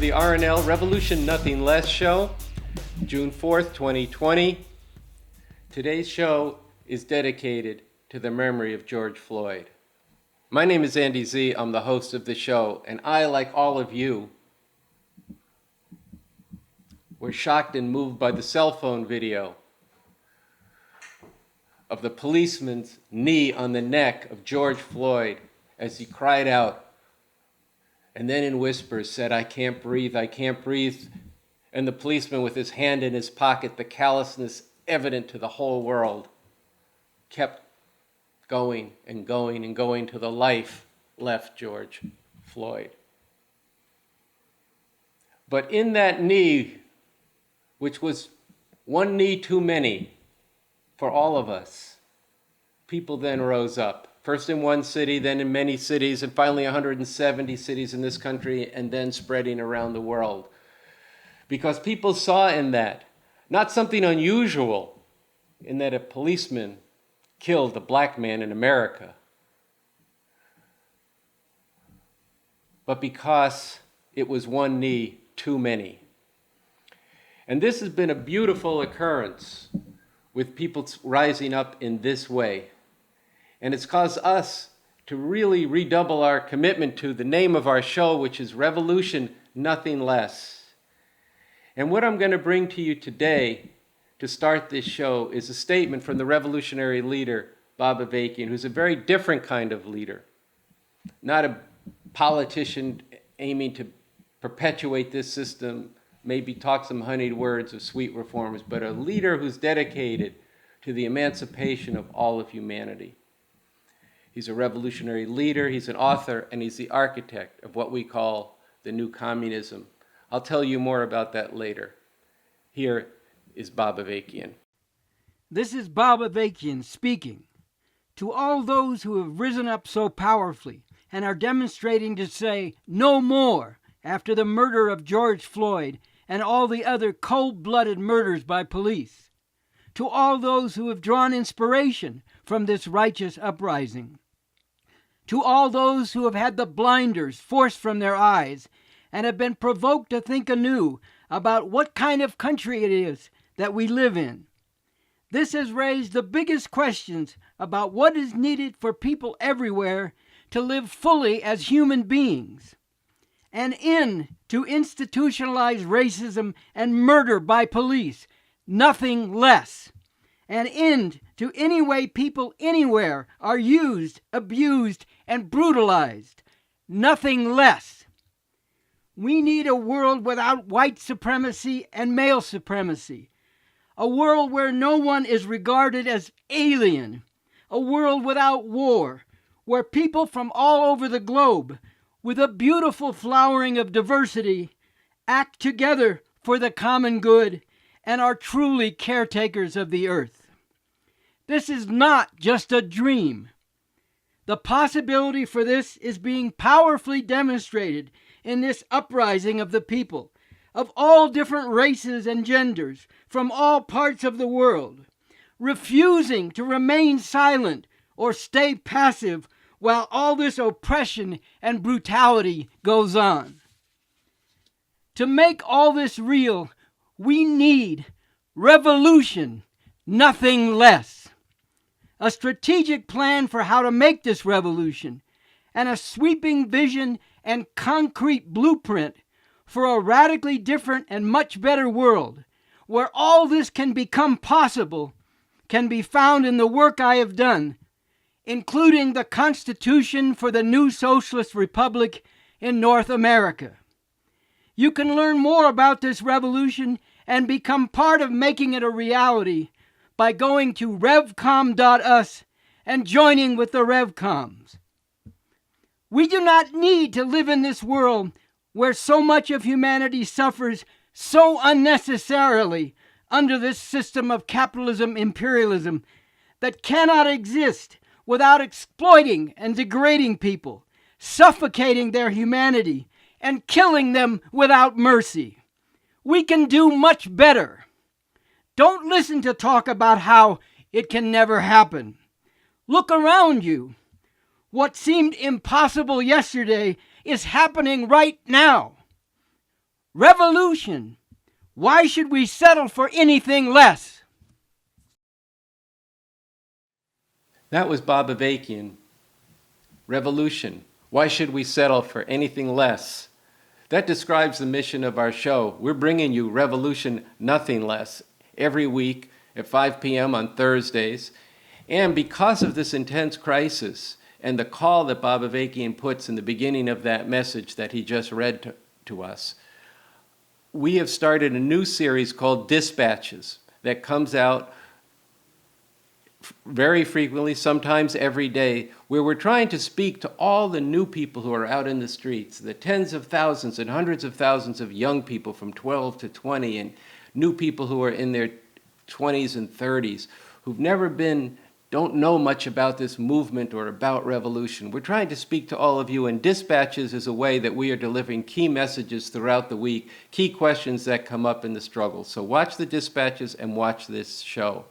the RNL Revolution Nothing Less show, June 4th, 2020. Today's show is dedicated to the memory of George Floyd. My name is Andy Zee. I'm the host of the show, and I, like all of you, were shocked and moved by the cell phone video of the policeman's knee on the neck of George Floyd as he cried out, and then in whispers said, "I can't breathe, I can't breathe." And the policeman, with his hand in his pocket, the callousness evident to the whole world, kept going and going and going till the life left George Floyd. But in that knee, which was one knee too many for all of us, people then rose up. First in one city, then in many cities, and finally 170 cities in this country, and then spreading around the world. Because people saw in that not something unusual, in that a policeman killed a black man in America, but because it was one knee too many. And this has been a beautiful occurrence with people rising up in this way. And it's caused us to really redouble our commitment to the name of our show, which is Revolution Nothing Less. And what I'm going to bring to you today to start this show is a statement from the revolutionary leader, Bob Avakian, who's a very different kind of leader. Not a politician aiming to perpetuate this system, maybe talk some honeyed words of sweet reforms, but a leader who's dedicated to the emancipation of all of humanity. He's a revolutionary leader, he's an author, and he's the architect of what we call the new communism. I'll tell you more about that later. Here is Bob Avakian. This is Bob Avakian speaking. To all those who have risen up so powerfully and are demonstrating to say no more after the murder of George Floyd and all the other cold-blooded murders by police. To all those who have drawn inspiration from this righteous uprising. To all those who have had the blinders forced from their eyes and have been provoked to think anew about what kind of country it is that we live in. This has raised the biggest questions about what is needed for people everywhere to live fully as human beings. An end to institutionalized racism and murder by police, nothing less. An end to any way people anywhere are used, abused, and brutalized, nothing less. We need a world without white supremacy and male supremacy. A world where no one is regarded as alien. A world without war, where people from all over the globe, with a beautiful flowering of diversity, act together for the common good and are truly caretakers of the earth. This is not just a dream. The possibility for this is being powerfully demonstrated in this uprising of the people, of all different races and genders, from all parts of the world, refusing to remain silent or stay passive while all this oppression and brutality goes on. To make all this real, we need revolution, nothing less. A strategic plan for how to make this revolution, and a sweeping vision and concrete blueprint for a radically different and much better world, where all this can become possible, can be found in the work I have done, including the Constitution for the new Socialist Republic in North America. You can learn more about this revolution and become part of making it a reality by going to revcom.us and joining with the Revcoms. We do not need to live in this world where so much of humanity suffers so unnecessarily under this system of capitalism imperialism that cannot exist without exploiting and degrading people, suffocating their humanity, and killing them without mercy. We can do much better. Don't listen to talk about how it can never happen. Look around you. What seemed impossible yesterday is happening right now. Revolution. Why should we settle for anything less? That was Bob Avakian. Revolution. Why should we settle for anything less? That describes the mission of our show. We're bringing you Revolution, Nothing Less, every week at 5 p.m. on Thursdays. And because of this intense crisis and the call that Bob Avakian puts in the beginning of that message that he just read to us, we have started a new series called Dispatches that comes out very frequently, sometimes every day, where we're trying to speak to all the new people who are out in the streets, the tens of thousands and hundreds of thousands of young people from 12 to 20 and new people who are in their 20s and 30s who've never been, don't know much about this movement or about revolution. We're trying to speak to all of you, and Dispatches is a way that we are delivering key messages throughout the week, key questions that come up in the struggle. So watch the Dispatches and watch this show.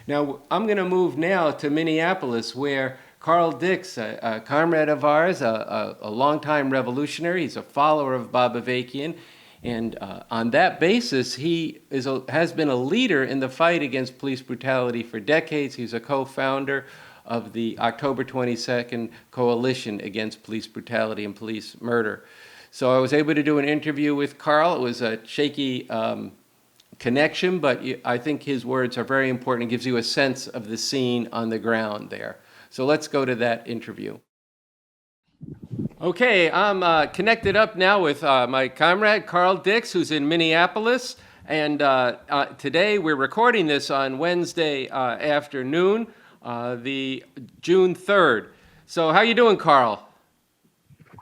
Now, I'm going to move now to Minneapolis, where Carl Dix, a comrade of ours, a longtime revolutionary, he's a follower of Bob Avakian, and on that basis, he has been a leader in the fight against police brutality for decades. He's a co-founder of the October 22nd Coalition Against Police Brutality and Police Murder. So I was able to do an interview with Carl. It was a shaky connection, but I think his words are very important. It gives you a sense of the scene on the ground there. So let's go to that interview. Okay, I'm connected up now with my comrade Carl Dix, who's in Minneapolis, and today we're recording this on Wednesday afternoon, the June 3rd. So how you doing, Carl?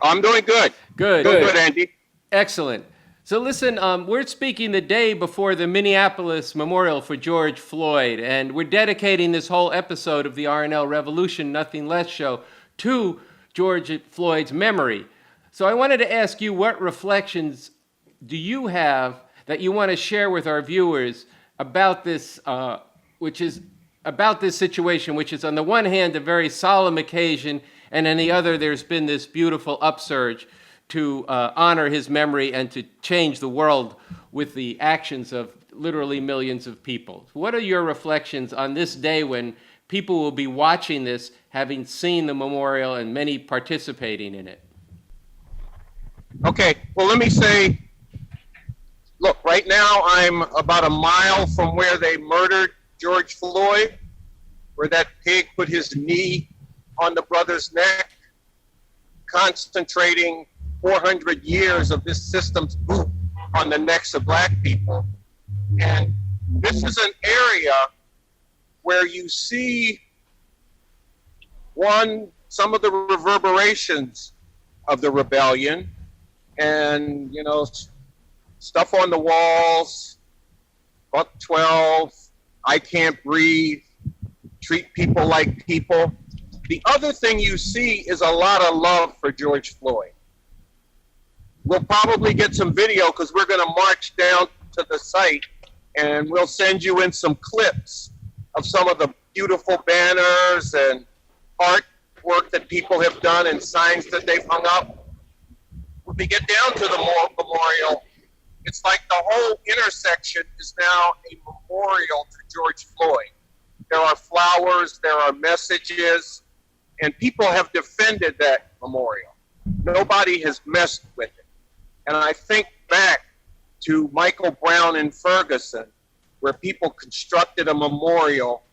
I'm doing good. Good. Good, Andy. Excellent. So listen, we're speaking the day before the Minneapolis Memorial for George Floyd, and we're dedicating this whole episode of the RNL Revolution, Nothing Less show to George Floyd's memory. So I wanted to ask you, what reflections do you have that you want to share with our viewers about this, about this situation, which is on the one hand a very solemn occasion, and on the other there's been this beautiful upsurge to honor his memory and to change the world with the actions of literally millions of people. What are your reflections on this day when people will be watching this, having seen the memorial and many participating in it? Okay, well, let me say, look, right now I'm about a mile from where they murdered George Floyd, where that pig put his knee on the brother's neck, concentrating 400 years of this system's boot on the necks of black people. And this is an area where you see, some of the reverberations of the rebellion, and, you know, stuff on the walls, Buck 12, I Can't Breathe, Treat People Like People. The other thing you see is a lot of love for George Floyd. We'll probably get some video because we're going to march down to the site, and we'll send you in some clips of some of the beautiful banners and artwork that people have done and signs that they've hung up. When we get down to the memorial, it's like the whole intersection is now a memorial to George Floyd. There are flowers, there are messages, and people have defended that memorial. Nobody has messed with it. And I think back to Michael Brown in Ferguson, where people constructed a memorial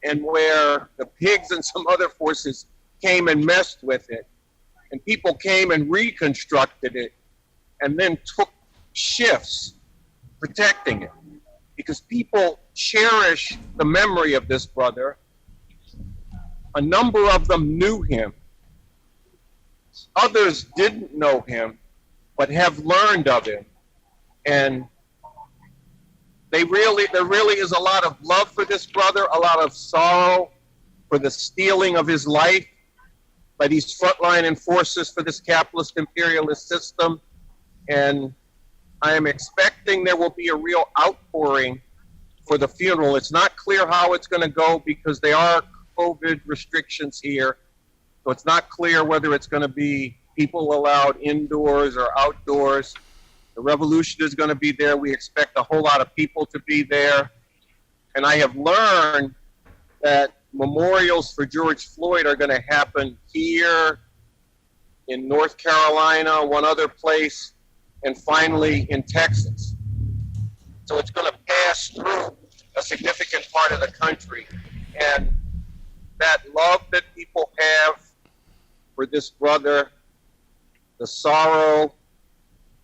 and where the pigs and some other forces came and messed with it. And people came and reconstructed it and then took shifts protecting it. Because people cherish the memory of this brother. A number of them knew him. Others didn't know him, but have learned of him. And there really is a lot of love for this brother, a lot of sorrow for the stealing of his life by these frontline enforcers for this capitalist imperialist system. And I am expecting there will be a real outpouring for the funeral. It's not clear how it's going to go because there are COVID restrictions here. So it's not clear whether it's going to be people allowed indoors or outdoors. The revolution is going to be there. We expect a whole lot of people to be there. And I have learned that memorials for George Floyd are going to happen here in North Carolina, one other place, and finally in Texas. So it's going to pass through a significant part of the country. And that love that people have for this brother, the sorrow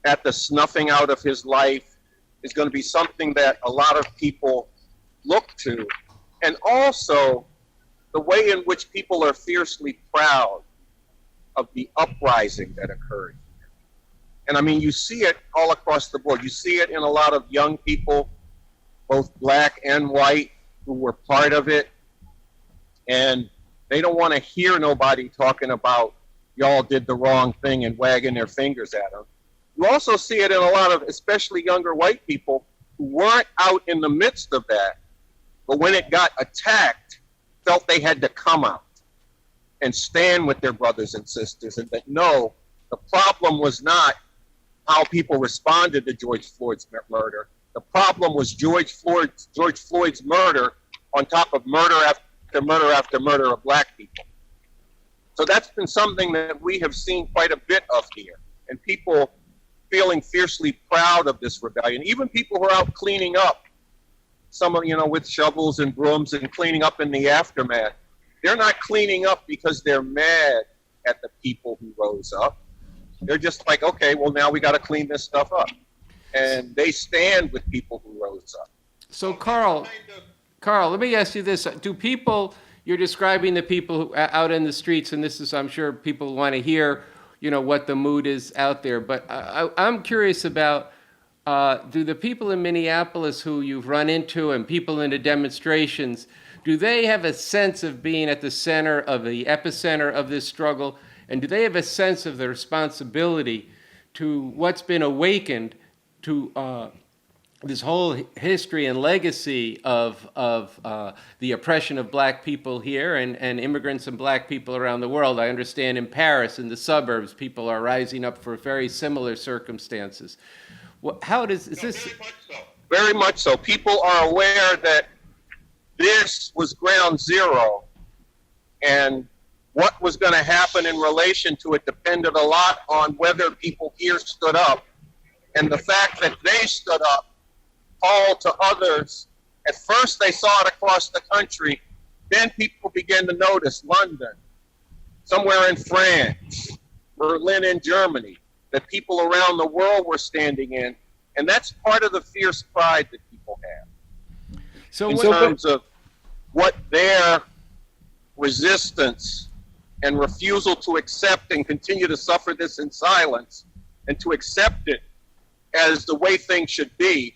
at the snuffing out of his life, is going to be something that a lot of people look to. And also the way in which people are fiercely proud of the uprising that occurred. And I mean, you see it all across the board. You see it in a lot of young people, both black and white, who were part of it. And they don't want to hear nobody talking about y'all did the wrong thing and wagging their fingers at them. You also see it in a lot of, especially younger white people, who weren't out in the midst of that, but when it got attacked, felt they had to come out and stand with their brothers and sisters, and that no, the problem was not how people responded to George Floyd's murder. The problem was George Floyd's murder on top of murder after murder after murder of black people. So that's been something that we have seen quite a bit of here, and people feeling fiercely proud of this rebellion. Even people who are out cleaning up, some of, with shovels and brooms and cleaning up in the aftermath. They're not cleaning up because they're mad at the people who rose up. They're just like, okay, well, now we got to clean this stuff up. And they stand with people who rose up. So, Carl, let me ask you this. Do people, you're describing the people who, out in the streets, and this is, I'm sure people want to hear, what the mood is out there. But I'm curious about, do the people in Minneapolis who you've run into and people in the demonstrations, do they have a sense of being at the center of the epicenter of this struggle? And do they have a sense of the responsibility to what's been awakened to this whole history and legacy of the oppression of black people here and immigrants and black people around the world? I understand in Paris, in the suburbs, people are rising up for very similar circumstances. Is this? Very much so. People are aware that this was ground zero, and what was going to happen in relation to it depended a lot on whether people here stood up. And the fact that they stood up called to others. At first they saw it across the country. Then people began to notice London, somewhere in France, Berlin in Germany, that people around the world were standing in. And that's part of the fierce pride that people have. So in terms of what their resistance and refusal to accept and continue to suffer this in silence and to accept it as the way things should be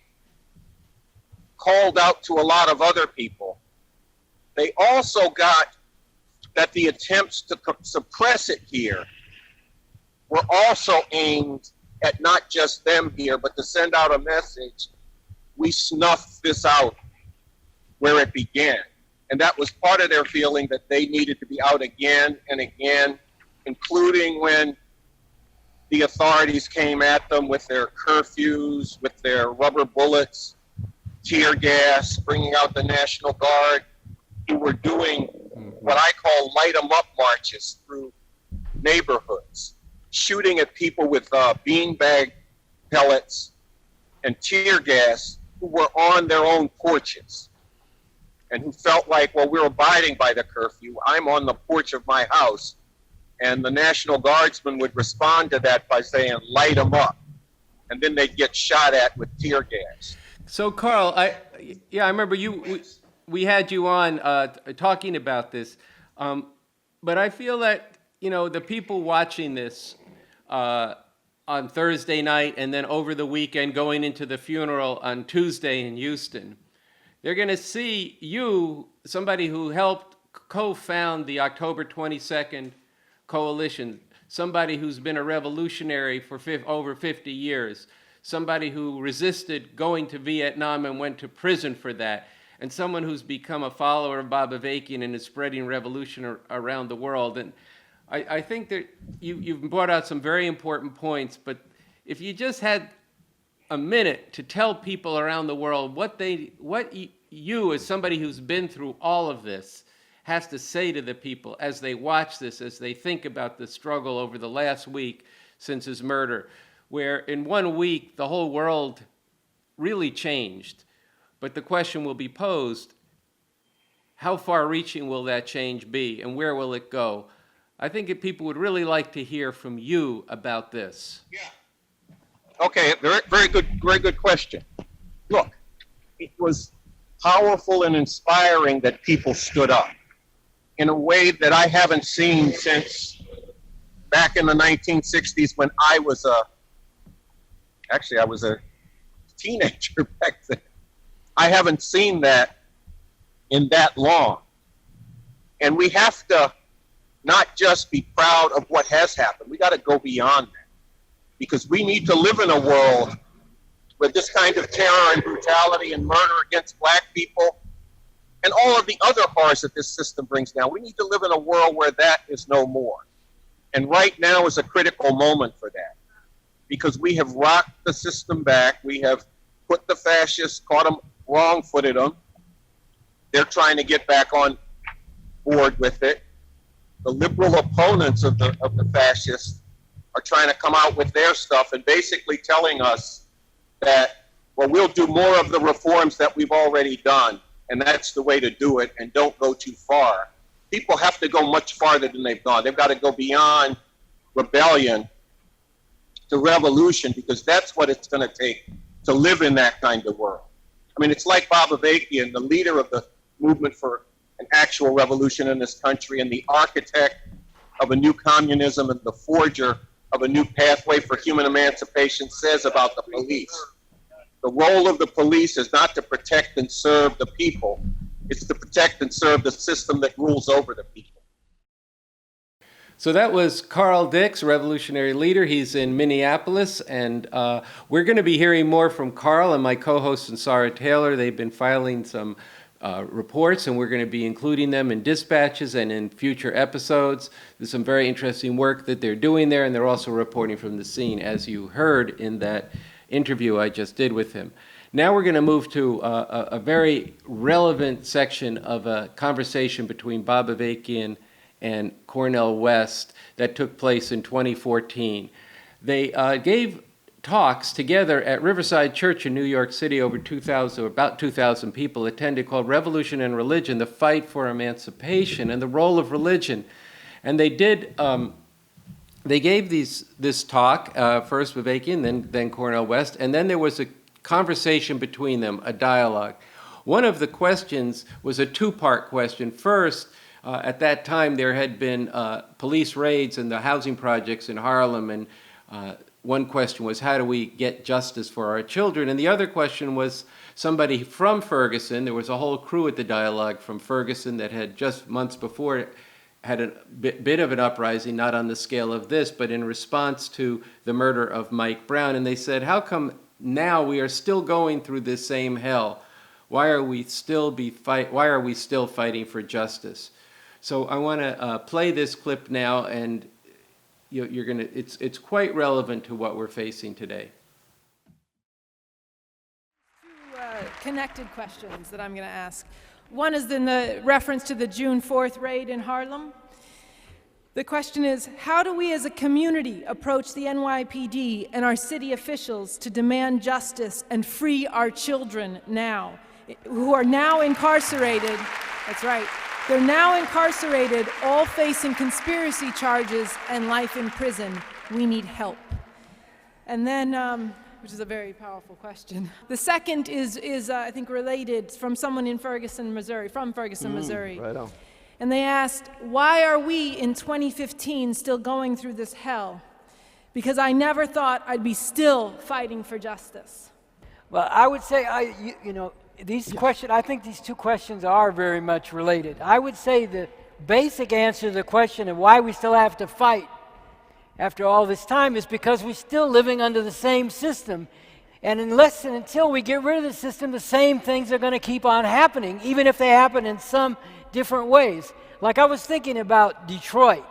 called out to a lot of other people. They also got that the attempts to suppress it here were also aimed at not just them here, but to send out a message, we snuffed this out where it began. And that was part of their feeling that they needed to be out again and again, including when the authorities came at them with their curfews, with their rubber bullets, tear gas, bringing out the National Guard, who were doing what I call light 'em up marches through neighborhoods, shooting at people with beanbag pellets and tear gas, who were on their own porches and who felt like, well, we're abiding by the curfew. I'm on the porch of my house. And the National Guardsmen would respond to that by saying, light them up. And then they'd get shot at with tear gas. So, Carl, I remember we had you on talking about this. But I feel that, the people watching this on Thursday night and then over the weekend going into the funeral on Tuesday in Houston, they're going to see you, somebody who helped co-found the October 22nd coalition, somebody who's been a revolutionary for over 50 years, somebody who resisted going to Vietnam and went to prison for that, and someone who's become a follower of Bob Avakian and is spreading revolution around the world. And I think that you've brought out some very important points, but if you just had a minute to tell people around the world what you, as somebody who's been through all of this, has to say to the people as they watch this, as they think about the struggle over the last week since his murder, where in 1 week the whole world really changed. But the question will be posed, how far-reaching will that change be, and where will it go? I think if people would really like to hear from you about this. Yeah. Okay, very good question. Look, it was powerful and inspiring that people stood up in a way that I haven't seen since back in the 1960s when I was a teenager back then. I haven't seen that in that long. And we have to not just be proud of what has happened. We got to go beyond that, because we need to live in a world where this kind of terror and brutality and murder against black people and all of the other horrors that this system brings down, we need to live in a world where that is no more. And right now is a critical moment for that, because we have rocked the system back. We have put the fascists, caught them wrong-footed them. They're trying to get back on board with it. The liberal opponents of the fascists are trying to come out with their stuff and basically telling us that, well, we'll do more of the reforms that we've already done, and that's the way to do it, and don't go too far. People have to go much farther than they've gone. They've got to go beyond rebellion to revolution, because that's what it's going to take to live in that kind of world. I mean, it's like Bob Avakian, the leader of the movement for an actual revolution in this country and the architect of a new communism and the forger of a new pathway for human emancipation, says about the police. The role of the police is not to protect and serve the people. It's to protect and serve the system that rules over the people. So that was Carl Dix, revolutionary leader. He's in Minneapolis, and we're going to be hearing more from Carl and my co-host Sunsara Taylor. They've been filing some reports, and we're going to be including them in dispatches and in future episodes. There's some very interesting work that they're doing there, and they're also reporting from the scene, as you heard in that interview I just did with him. Now we're going to move to a very relevant section of a conversation between Bob Avakian and Cornel West that took place in 2014. They gave talks together at Riverside Church in New York City. Over 2,000, or about 2,000 people attended, called Revolution and Religion, the Fight for Emancipation and the Role of Religion. And they did, they gave this talk, first Avakian, then Cornel West, and then there was a conversation between them, a dialogue. One of the questions was a two-part question. First, at that time, there had been police raids in the housing projects in Harlem, and one question was, how do we get justice for our children? And the other question was somebody from Ferguson. There was a whole crew at the dialogue from Ferguson that had just months before had a bit of an uprising, not on the scale of this, but in response to the murder of Mike Brown. And they said, how come now we are still going through this same hell? Why are we still fighting for justice? So I want to play this clip now, and you're going to. It's quite relevant to what we're facing today. Two connected questions that I'm going to ask. One is in the reference to the June 4th raid in Harlem. The question is, how do we as a community approach the NYPD and our city officials to demand justice and free our children now, who are now incarcerated? That's right. They're now incarcerated, all facing conspiracy charges and life in prison. We need help. And then, which is a very powerful question. The second is I think, related from someone in Ferguson, Missouri, Missouri. Right on. And they asked, why are we in 2015 still going through this hell? Because I never thought I'd be still fighting for justice. Well, I would say, these questions, I think these two questions are very much related. I would say the basic answer to the question of why we still have to fight after all this time is because we're still living under the same system. And unless and until we get rid of the system, the same things are going to keep on happening, even if they happen in some different ways. Like I was thinking about Detroit.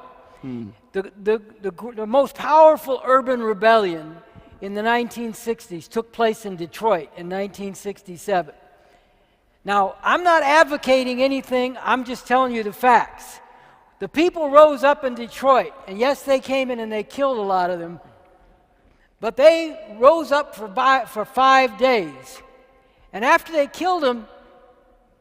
The most powerful urban rebellion in the 1960s took place in Detroit in 1967. Now, I'm not advocating anything, I'm just telling you the facts. The people rose up in Detroit, and yes, they came in and they killed a lot of them, but they rose up for 5 days. And after they killed them,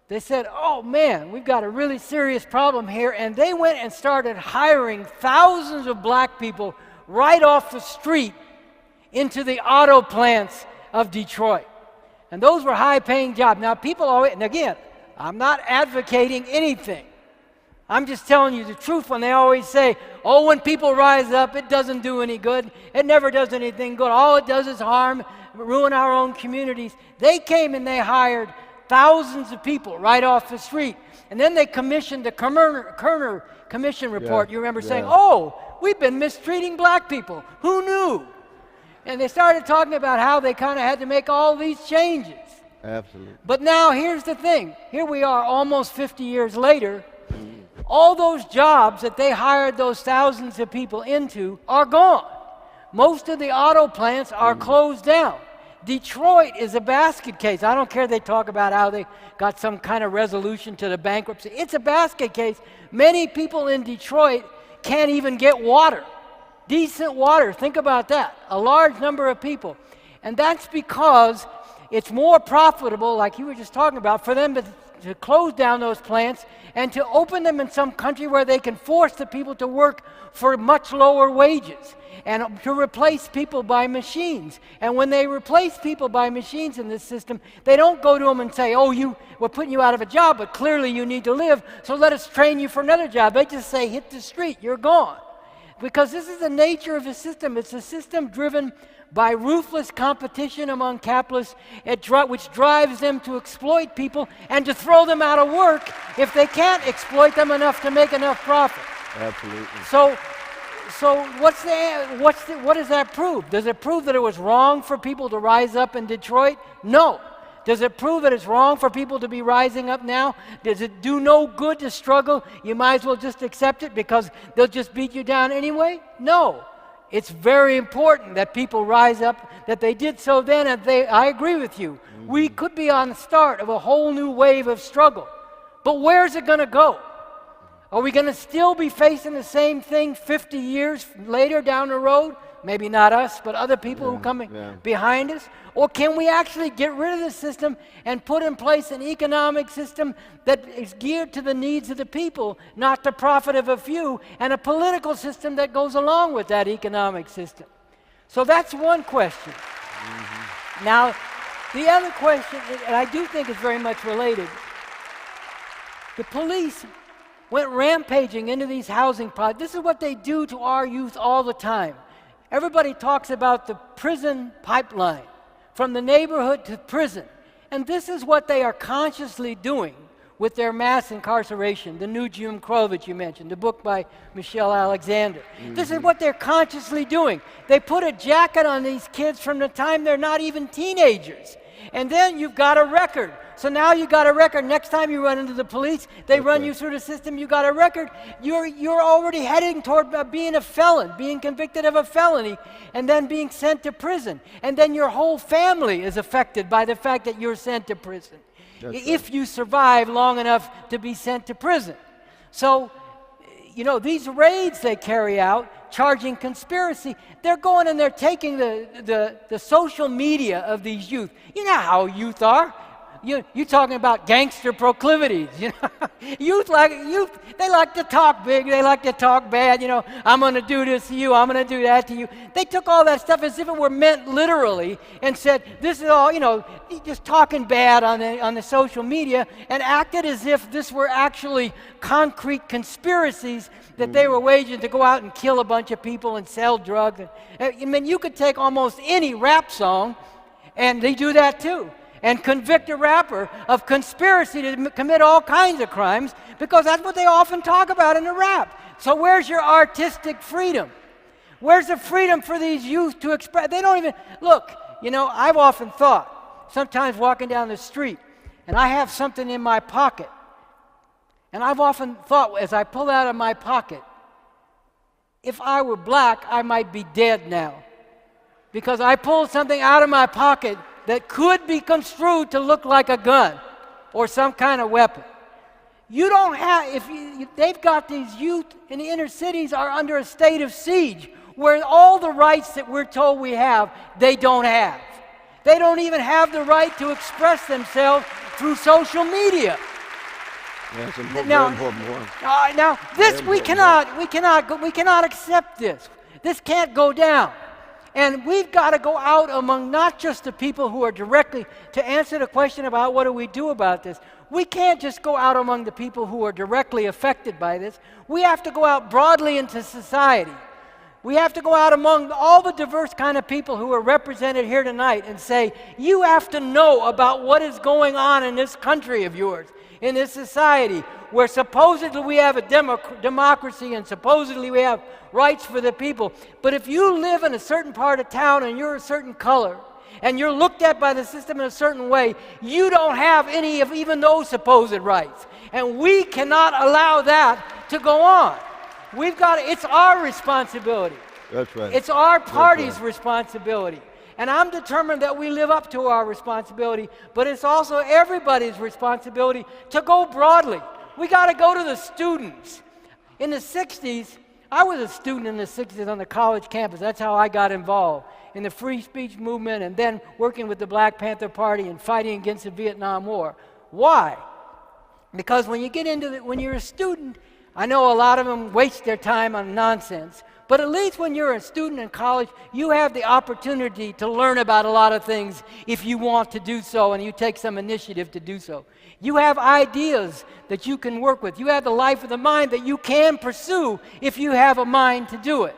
they said, oh man, we've got a really serious problem here, and they went and started hiring thousands of black people right off the street into the auto plants of Detroit. And those were high-paying jobs. Now, people always, and again, I'm not advocating anything. I'm just telling you the truth when they always say, oh, when people rise up, it doesn't do any good. It never does anything good. All it does is harm, ruin our own communities. They came and they hired thousands of people right off the street. And then they commissioned the Kerner Commission report. You remember saying, oh, we've been mistreating black people. Who knew? And they started talking about how they kind of had to make all these changes. Absolutely. But now here's the thing. Here we are almost 50 years later. All those jobs that they hired those thousands of people into are gone. Most of the auto plants are closed down. Detroit is a basket case. I don't care they talk about how they got some kind of resolution to the bankruptcy. It's a basket case. Many people in Detroit can't even get water. Decent water, think about that. A large number of people. And that's because it's more profitable, like you were just talking about, for them to close down those plants and to open them in some country where they can force the people to work for much lower wages and to replace people by machines. And when they replace people by machines in this system, they don't go to them and say, oh, we're putting you out of a job, but clearly you need to live, so let us train you for another job. They just say, hit the street, you're gone. Because this is the nature of the system. It's a system driven by ruthless competition among capitalists, which drives them to exploit people and to throw them out of work if they can't exploit them enough to make enough profit. Absolutely. So what does that prove? Does it prove that it was wrong for people to rise up in Detroit? No. Does it prove that it's wrong for people to be rising up now? Does it do no good to struggle? You might as well just accept it because they'll just beat you down anyway? No. It's very important that people rise up, that they did so then, and I agree with you. We could be on the start of a whole new wave of struggle. But where's it going to go? Are we going to still be facing the same thing 50 years later down the road? Maybe not us, but other people who come behind us? Or can we actually get rid of the system and put in place an economic system that is geared to the needs of the people, not the profit of a few, and a political system that goes along with that economic system? So that's one question. Now, the other question, and I do think it's very much related, the police went rampaging into these housing projects. This is what they do to our youth all the time. Everybody talks about the prison pipeline, from the neighborhood to prison. And this is what they are consciously doing with their mass incarceration, the new Jim Crow that you mentioned, the book by Michelle Alexander. This is what they're consciously doing. They put a jacket on these kids from the time they're not even teenagers. And then you've got a record. So now you got a record. Next time you run into the police, they run you through the system, you got a record. You're already heading toward being a felon, being convicted of a felony, and then being sent to prison. And then your whole family is affected by the fact that you're sent to prison, if you survive long enough to be sent to prison. So, these raids they carry out, charging conspiracy, they're going and they're taking the social media of these youth. You know how youth are. You're talking about gangster proclivities. Youth, they like to talk big, they like to talk bad. I'm going to do this to you, I'm going to do that to you. They took all that stuff as if it were meant literally and said, this is all, just talking bad on the social media, and acted as if this were actually concrete conspiracies that they were waging to go out and kill a bunch of people and sell drugs. You could take almost any rap song, and they do that too, and convict a rapper of conspiracy to commit all kinds of crimes, because that's what they often talk about in the rap. So where's your artistic freedom? Where's the freedom for these youth to express? They don't even, look, I've often thought, sometimes walking down the street, and I have something in my pocket, and I've often thought as I pull out of my pocket, if I were black, I might be dead now. because I pulled something out of my pocket that could be construed to look like a gun or some kind of weapon. You don't have, they've got these youth in the inner cities are under a state of siege where all the rights that we're told we have, they don't have. They don't even have the right to express themselves through social media. Yeah, it's Now, very important one. now this we cannot accept this. This can't go down. And we've got to go out among not just the people who are directly, to answer the question about what do we do about this, we can't just go out among the people who are directly affected by this. We have to go out broadly into society. We have to go out among all the diverse kind of people who are represented here tonight and say, you have to know about what is going on in this country of yours, in this society, where supposedly we have a democracy and supposedly we have rights for the people. But if you live in a certain part of town and you're a certain color, and you're looked at by the system in a certain way, you don't have any of even those supposed rights. And we cannot allow that to go on. It's our responsibility. That's right. It's our party's responsibility. And I'm determined that we live up to our responsibility, but it's also everybody's responsibility to go broadly. We got to go to the students. In the 60s, I was a student in the 60s on the college campus. That's how I got involved in the free speech movement and then working with the Black Panther Party and fighting against the Vietnam War. Why? Because when you're a student, I know a lot of them waste their time on nonsense, but at least when you're a student in college, you have the opportunity to learn about a lot of things if you want to do so and you take some initiative to do so. You have ideas that you can work with. You have the life of the mind that you can pursue if you have a mind to do it.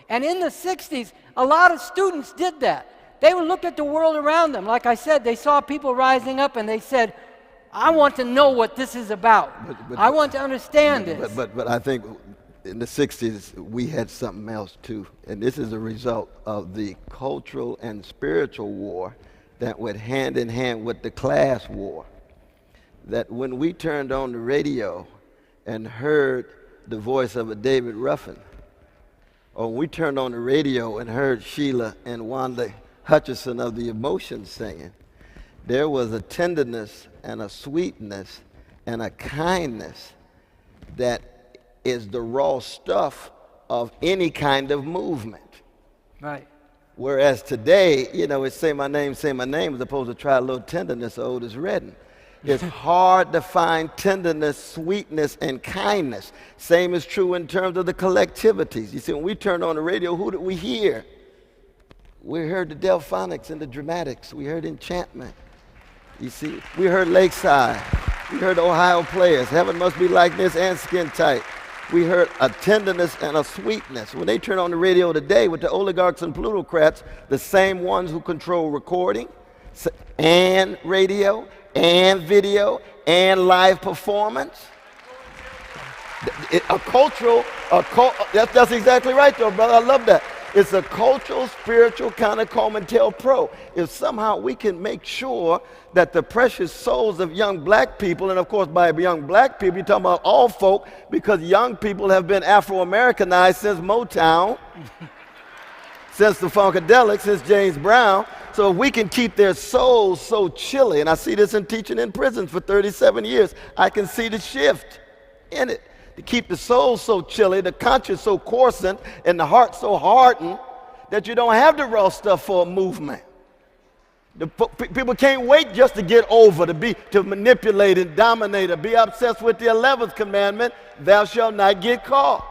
And in the 60s, a lot of students did that. They looked at the world around them. Like I said, they saw people rising up and they said, I want to know what this is about. I want to understand this. But I think in the 60s, we had something else too. And this is a result of the cultural and spiritual war that went hand in hand with the class war. That when we turned on the radio and heard the voice of a David Ruffin, or we turned on the radio and heard Sheila and Wanda Hutchison of the Emotions singing, there was a tenderness and a sweetness and a kindness that is the raw stuff of any kind of movement. Right. Whereas today, it's say my name, as opposed to try a little tenderness, Otis Redding. It's hard to find tenderness, sweetness, and kindness. Same is true in terms of the collectivities. You see, when we turned on the radio, who did we hear? We heard the Delphonics and the Dramatics. We heard Enchantment. You see, we heard Lakeside. We heard the Ohio Players, Heaven Must Be Like This, and Skin Tight. We heard a tenderness and a sweetness. When they turn on the radio today with the oligarchs and plutocrats, the same ones who control recording and radio and video and live performance. That's exactly right though, brother. I love that. It's a cultural, spiritual kind of COINTELPRO. If somehow we can make sure that the precious souls of young black people, and of course by young black people, you're talking about all folk, because young people have been Afro-Americanized since Motown, since the Funkadelics, since James Brown. So if we can keep their souls so chilly, and I see this in teaching in prisons for 37 years, I can see the shift in it. To keep the soul so chilly, the conscience so coarsened, and the heart so hardened that you don't have the raw stuff for a movement. People can't wait just to get over, to manipulate and dominate, or be obsessed with the 11th commandment, thou shalt not get caught.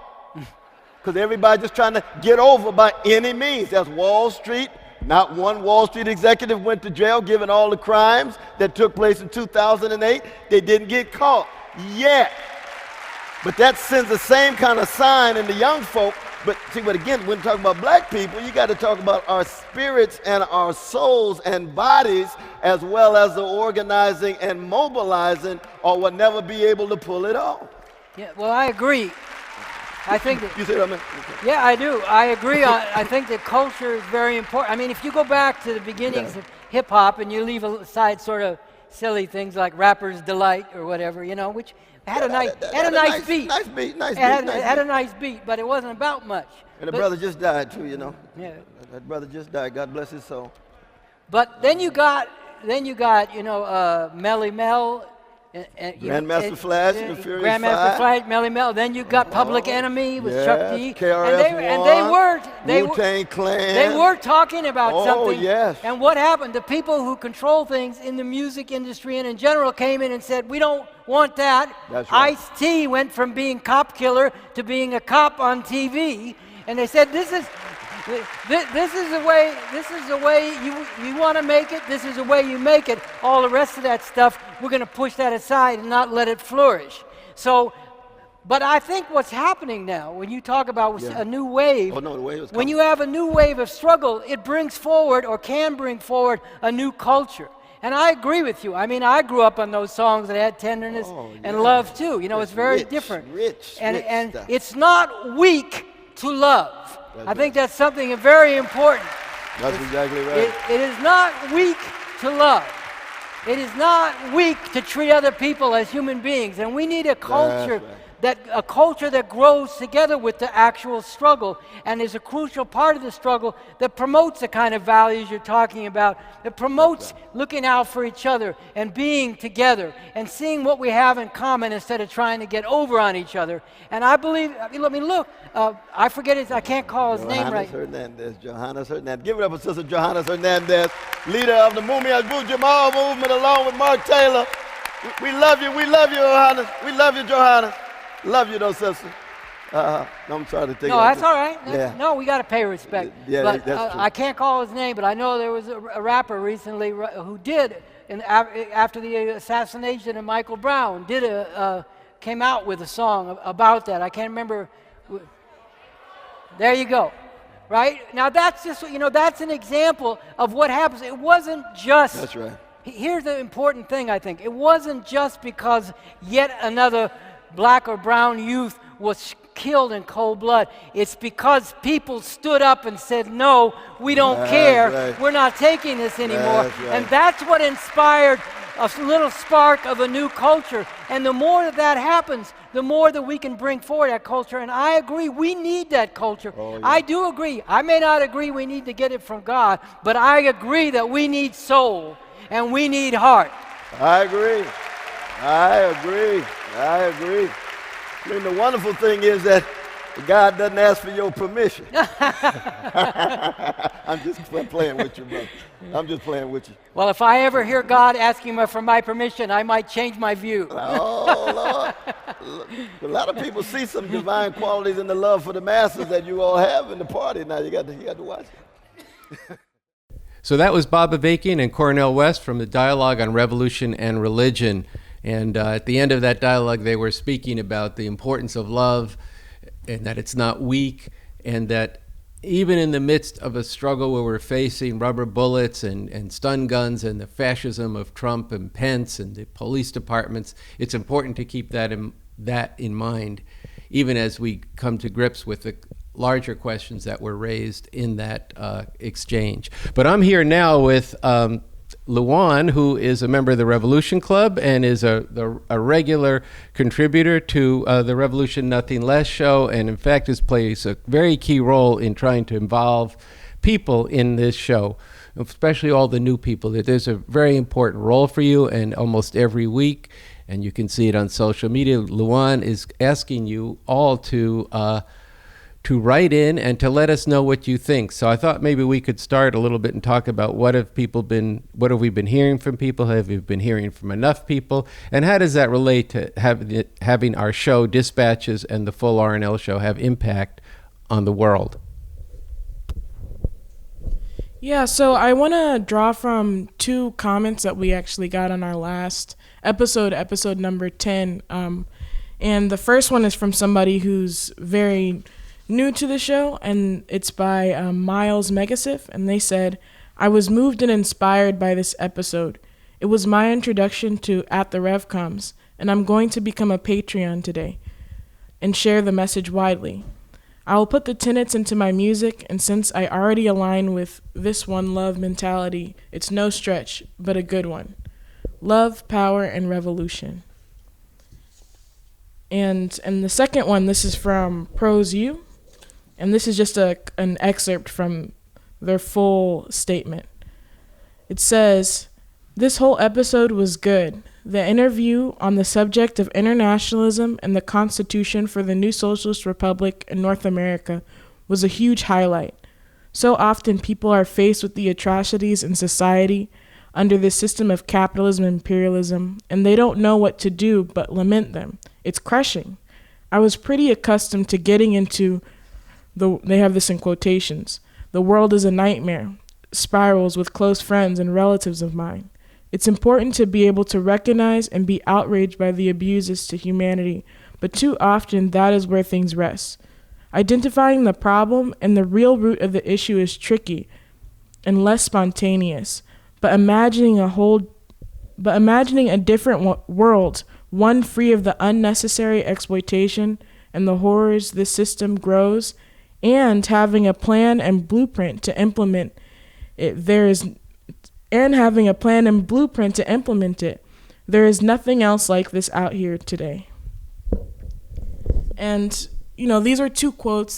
Because everybody's just trying to get over by any means. That's Wall Street. Not one Wall Street executive went to jail given all the crimes that took place in 2008. They didn't get caught yet. But that sends the same kind of sign in the young folk. But again, when talking about black people, you got to talk about our spirits and our souls and bodies, as well as the organizing and mobilizing, or we'll never be able to pull it off. Yeah, well, I agree. I think that, You see what I mean? yeah, I do. I agree. I think that culture is very important. I mean, if you go back to the beginnings of hip hop and you leave aside sort of silly things like Rapper's Delight or whatever, which had a nice beat. Nice beat. Had a nice beat, but it wasn't about much. And the brother just died too, Yeah. That brother just died. God bless his soul. But then you got, Melly Mel. Grandmaster Flash and the Furious Grandmaster Five. Flash, Melly Mel. Then you got Public Enemy with Chuck D. KRS-One, they Wu-Tang Clan. They were talking about something. Yes. And what happened? The people who control things in the music industry and in general came in and said, we don't want that. That's right. Ice-T went from being cop killer to being a cop on TV. And they said, this is the way you want to make it. This is the way you make it. All the rest of that stuff, we're going to push that aside and not let it flourish. So, but I think what's happening now, when you talk about a new wave, the wave is when coming. you have a new wave of struggle, it brings forward or can bring forward a new culture. And I agree with you. I mean, I grew up on those songs that had tenderness and love too. It's very different. Rich and stuff. it's not weak to love. I think that's something very important. That's exactly right. It is not weak to love. It is not weak to treat other people as human beings. And we need a culture that grows together with the actual struggle and is a crucial part of the struggle that promotes the kind of values you're talking about, that promotes looking out for each other and being together and seeing what we have in common instead of trying to get over on each other. And I believe, I forget I can't call his name right. Johannes Hernandez. Give it up for Sister Johannes Hernandez, leader of the Mumia Abu Jamal movement along with Mark Taylor. We love you, Johannes. We love you, Johannes. Love you, though, sister. I'm trying to think. No, that's all right. No, we got to pay respect. But that's true. I can't call his name, but I know there was a rapper recently who did, after the assassination of Michael Brown, came out with a song about that. I can't remember. There you go. Right? Now, that's just, that's an example of what happens. It wasn't just. That's right. Here's the important thing, I think. It wasn't just because yet another black or brown youth was killed in cold blood. It's because people stood up and said, no, we don't care. Right. We're not taking this anymore. Right. And that's what inspired a little spark of a new culture. And the more that happens, the more that we can bring forward that culture. And I agree, we need that culture. I do agree. I may not agree we need to get it from God, but I agree that we need soul and we need heart. I agree. I mean, the wonderful thing is that God doesn't ask for your permission. I'm just playing with you, brother. I'm just playing with you. Well, if I ever hear God asking me for my permission, I might change my view. Oh, Lord. A lot of people see some divine qualities in the love for the masses that you all have in the party. Now, you got to watch it. So that was Bob Avakian and Cornel West from the Dialogue on Revolution and Religion. And at the end of that dialogue, they were speaking about the importance of love and that it's not weak, and that even in the midst of a struggle where we're facing rubber bullets and stun guns and the fascism of Trump and Pence and the police departments, it's important to keep that in mind, even as we come to grips with the larger questions that were raised in that exchange. But I'm here now with Luan, who is a member of the Revolution Club and is a regular contributor to the Revolution Nothing Less show, and in fact plays a very key role in trying to involve people in this show, especially all the new people. There's a very important role for you, and almost every week, and you can see it on social media, Luan is asking you all to write in and to let us know what you think. So I thought maybe we could start a little bit and talk about what have we been hearing from people? Have we been hearing from enough people? And how does that relate to having our show, Dispatches, and the full RNL show have impact on the world? Yeah, so I want to draw from two comments that we actually got on our last episode number 10. And the first one is from somebody who's very new to the show, and it's by Miles Megasif, and they said, I was moved and inspired by this episode. It was my introduction to At the Rev Comes, and I'm going to become a Patreon today and share the message widely. I will put the tenets into my music, and since I already align with this one love mentality, it's no stretch, but a good one. Love, power, and revolution. And the second one, this is from Pros U. And this is just an excerpt from their full statement. It says, "This whole episode was good. The interview on the subject of internationalism and the Constitution for the new Socialist Republic in North America was a huge highlight. So often people are faced with the atrocities in society under this system of capitalism and imperialism, and they don't know what to do but lament them. It's crushing. I was pretty accustomed to getting into they have this in quotations, the world is a nightmare, spirals with close friends and relatives of mine. It's important to be able to recognize and be outraged by the abuses to humanity, but too often that is where things rest. Identifying the problem and the real root of the issue is tricky and less spontaneous, but imagining a different world, one free of the unnecessary exploitation and the horrors this system grows, and having a plan and blueprint to implement it. There is nothing else like this out here today." And these are two comments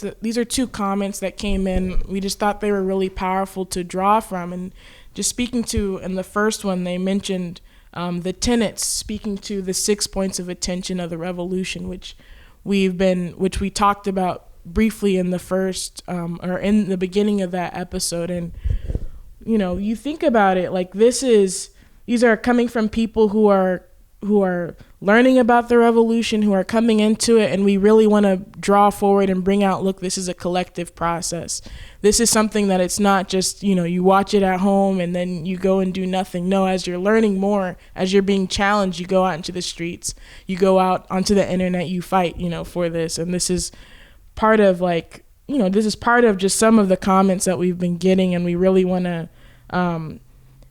that came in. We just thought they were really powerful to draw from. And just speaking to, in the first one, they mentioned the tenets, speaking to the 6 points of attention of the revolution, which we talked about briefly in the first, or in the beginning of that episode. And, you think about it, like these are coming from people who are learning about the revolution, who are coming into it, and we really want to draw forward and bring out, look, this is a collective process. This is something that it's not just, you watch it at home and then you go and do nothing. No, as you're learning more, as you're being challenged, you go out into the streets, you go out onto the internet, you fight, for this. And this is part of just some of the comments that we've been getting, and we really want to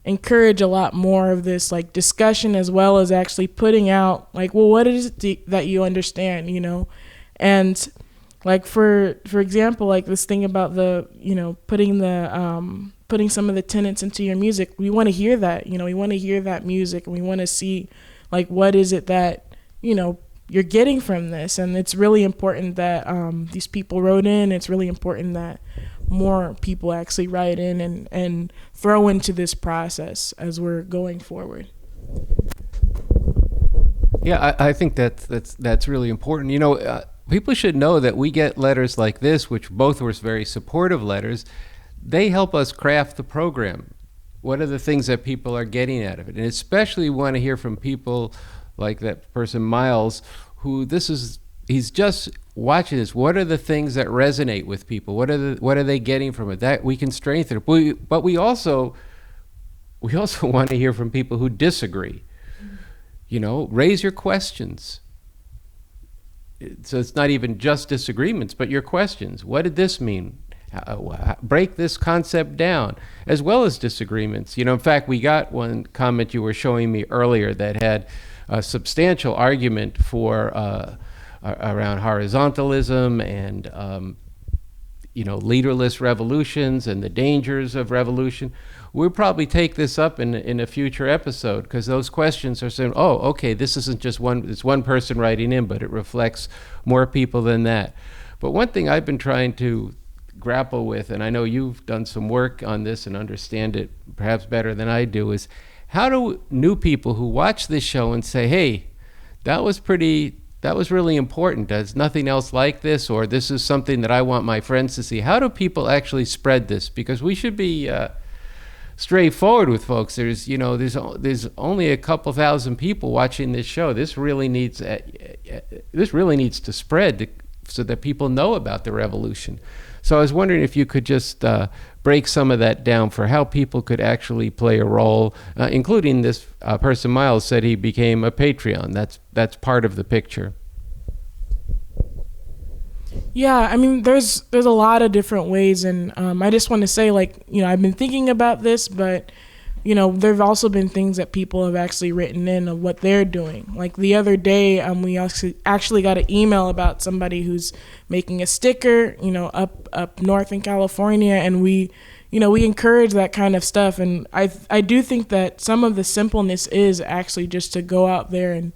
encourage a lot more of this discussion, as well as actually putting out what is it that you understand, and for example, this thing about the putting some of the tenets into your music. We want to hear that, we want to hear that music, and we want to see what is it that you're getting from this. And it's really important that these people wrote in. It's really important that more people actually write in and throw into this process as we're going forward. Yeah, I think that's really important. People should know that we get letters like this, which both were very supportive letters. They help us craft the program. What are the things that people are getting out of it? And especially we want to hear from people like that person Miles, who he's just watching this. What are the things that resonate with people? What are they getting from it? That we can strengthen it. But we also want to hear from people who disagree. Raise your questions. So it's not even just disagreements, but your questions. What did this mean? Break this concept down, as well as disagreements. In fact, we got one comment you were showing me earlier that had a substantial argument for around horizontalism and leaderless revolutions and the dangers of revolution. We'll probably take this up in a future episode, because those questions are saying, oh, okay, this isn't just it's one person writing in, but it reflects more people than that. But one thing I've been trying to grapple with, and I know you've done some work on this and understand it perhaps better than I do, is how do new people who watch this show and say, hey, that was really important, there's nothing else like this, or this is something that I want my friends to see. How do people actually spread this? Because we should be straightforward with folks. There's only a couple thousand people watching this show. This really needs to spread so that people know about the revolution. So I was wondering if you could just break some of that down for how people could actually play a role, including this person Miles said he became a Patreon. That's part of the picture. Yeah, I mean, there's a lot of different ways, and I just want to say, I've been thinking about this, but there've also been things that people have actually written in of what they're doing. Like the other day, we actually got an email about somebody who's making a sticker, up north in California, and we encourage that kind of stuff. And I do think that some of the simpleness is actually just to go out there and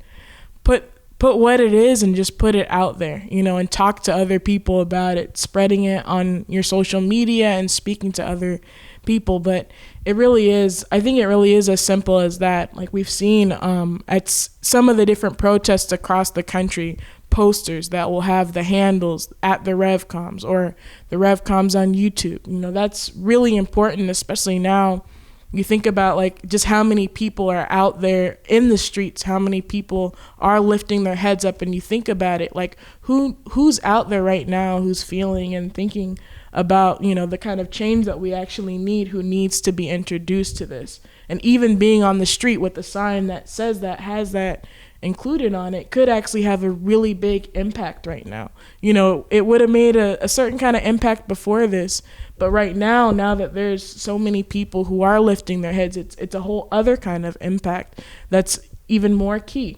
put put what it is and just put it out there, and talk to other people about it, spreading it on your social media and speaking to other people. But I think it really is as simple as that. Like we've seen at some of the different protests across the country, posters that will have the handles at the RevComs or the RevComs on YouTube. That's really important, especially now. You think about like just how many people are out there in the streets, how many people are lifting their heads up, and you think about it, like who's out there right now who's feeling and thinking about, the kind of change that we actually need, who needs to be introduced to this. And even being on the street with a sign that says that, has that included on it, could actually have a really big impact right now. It would have made a certain kind of impact before this, but right now that there's so many people who are lifting their heads, it's a whole other kind of impact that's even more key,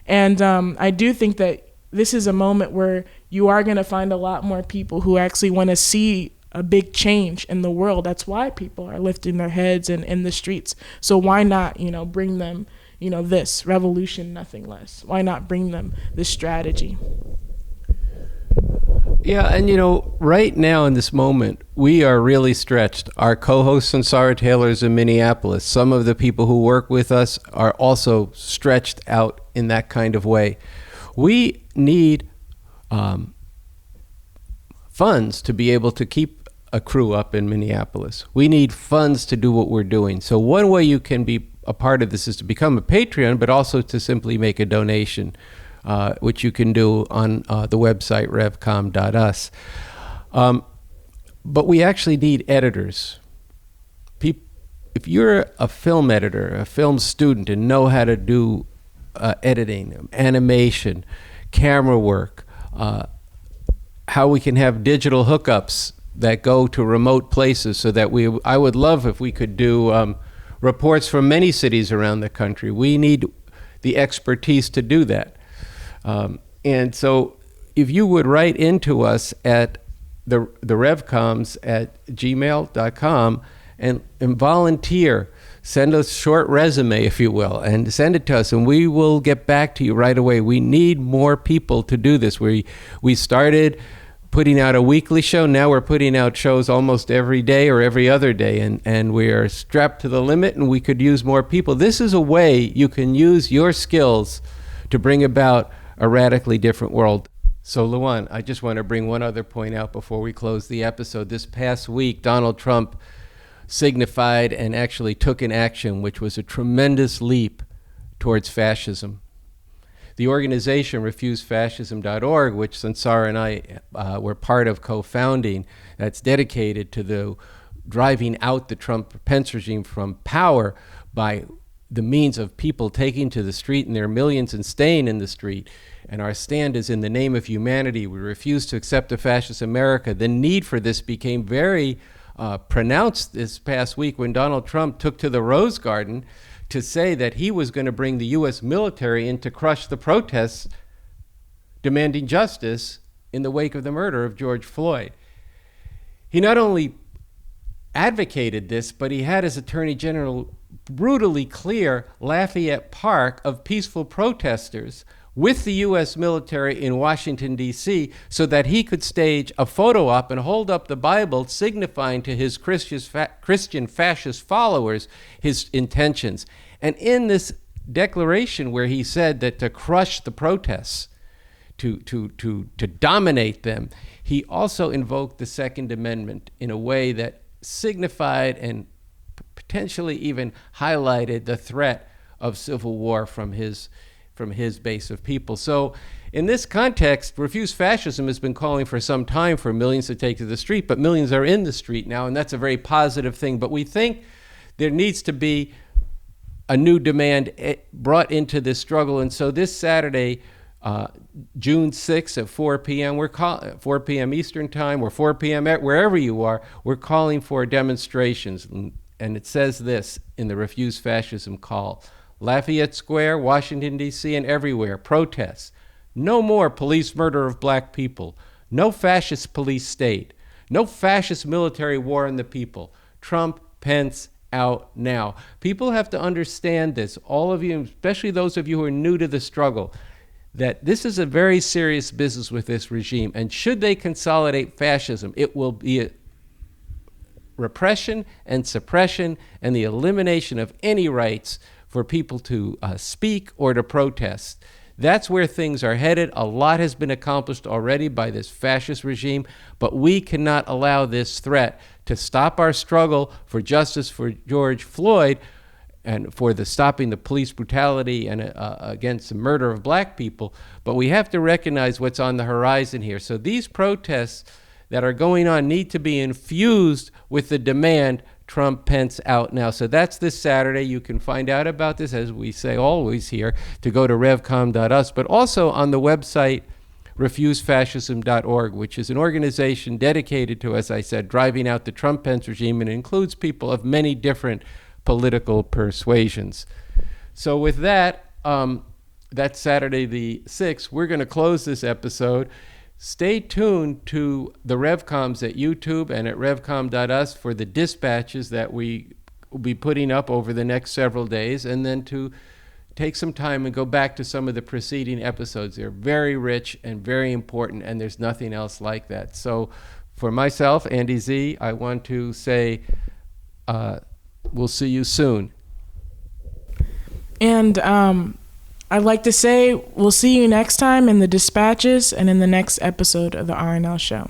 And I do think that this is a moment where you are going to find a lot more people who actually want to see a big change in the world. That's why people are lifting their heads and in the streets. So why not, bring them, this revolution, nothing less? Why not bring them this strategy? Yeah, and right now in this moment, we are really stretched. Our co-host Sunsara Taylor is in Minneapolis. Some of the people who work with us are also stretched out in that kind of way. We need funds to be able to keep a crew up in Minneapolis. We need funds to do what we're doing. So one way you can be a part of this is to become a Patreon, but also to simply make a donation, which you can do on the website revcom.us. But we actually need editors. If you're a film editor, a film student, and know how to do editing, animation, camera work, how we can have digital hookups that go to remote places, so that I would love if we could do reports from many cities around the country. We need the expertise to do that. And so if you would write into us at the revcoms at gmail.com and volunteer, send us a short resume, if you will, and send it to us, and we will get back to you right away. We need more people to do this. We started putting out a weekly show. Now we're putting out shows almost every day or every other day, and we are strapped to the limit, and we could use more people. This is a way you can use your skills to bring about a radically different world. So, Luan, I just want to bring one other point out before we close the episode. This past week, Donald Trump signified and actually took an action which was a tremendous leap towards fascism. The organization refusefascism.org, which Sunsara and I were part of co-founding, that's dedicated to the driving out the Trump-Pence regime from power by the means of people taking to the street, and there are millions and staying in the street. And our stand is in the name of humanity. We refuse to accept a fascist America. The need for this became very pronounced this past week when Donald Trump took to the Rose Garden to say that he was going to bring the U.S. military in to crush the protests demanding justice in the wake of the murder of George Floyd. He not only advocated this, but he had his attorney general brutally clear Lafayette Park of peaceful protesters with the U.S. military in Washington, D.C., so that he could stage a photo op and hold up the Bible, signifying to his Christian fascist followers his intentions. And in this declaration where he said that to crush the protests, to dominate them, he also invoked the Second Amendment in a way that signified and potentially even highlighted the threat of civil war from his base of people. So in this context, Refuse Fascism has been calling for some time for millions to take to the street, but millions are in the street now, and that's a very positive thing. But we think there needs to be a new demand brought into this struggle. And so this Saturday, June 6th at 4 p.m., 4 p.m. Eastern Time, or 4 p.m. wherever you are, we're calling for demonstrations. And it says this in the Refuse Fascism call: Lafayette Square, Washington, D.C., and everywhere, protests. No more police murder of black people. No fascist police state. No fascist military war on the people. Trump, Pence, out now. People have to understand this. All of you, especially those of you who are new to the struggle, that this is a very serious business with this regime. And should they consolidate fascism, it will be a repression and suppression and the elimination of any rights for people to speak or to protest. That's where things are headed. A lot has been accomplished already by this fascist regime, but we cannot allow this threat to stop our struggle for justice for George Floyd and for the stopping the police brutality and against the murder of black people. But we have to recognize what's on the horizon here. So these protests that are going on need to be infused with the demand Trump Pence out now. So that's this Saturday. You can find out about this, as we say always here, to go to revcom.us, but also on the website refusefascism.org, which is an organization dedicated to, as I said, driving out the Trump Pence regime, and includes people of many different political persuasions. So with that, that's Saturday the 6th. We're going to close this episode. Stay tuned to the RevComs at YouTube and at revcom.us for the dispatches that we will be putting up over the next several days, and then to take some time and go back to some of the preceding episodes. They're very rich and very important, and there's nothing else like that. So for myself, Andy Zee, I want to say we'll see you soon. And I'd like to say we'll see you next time in the dispatches and in the next episode of the RNL Show.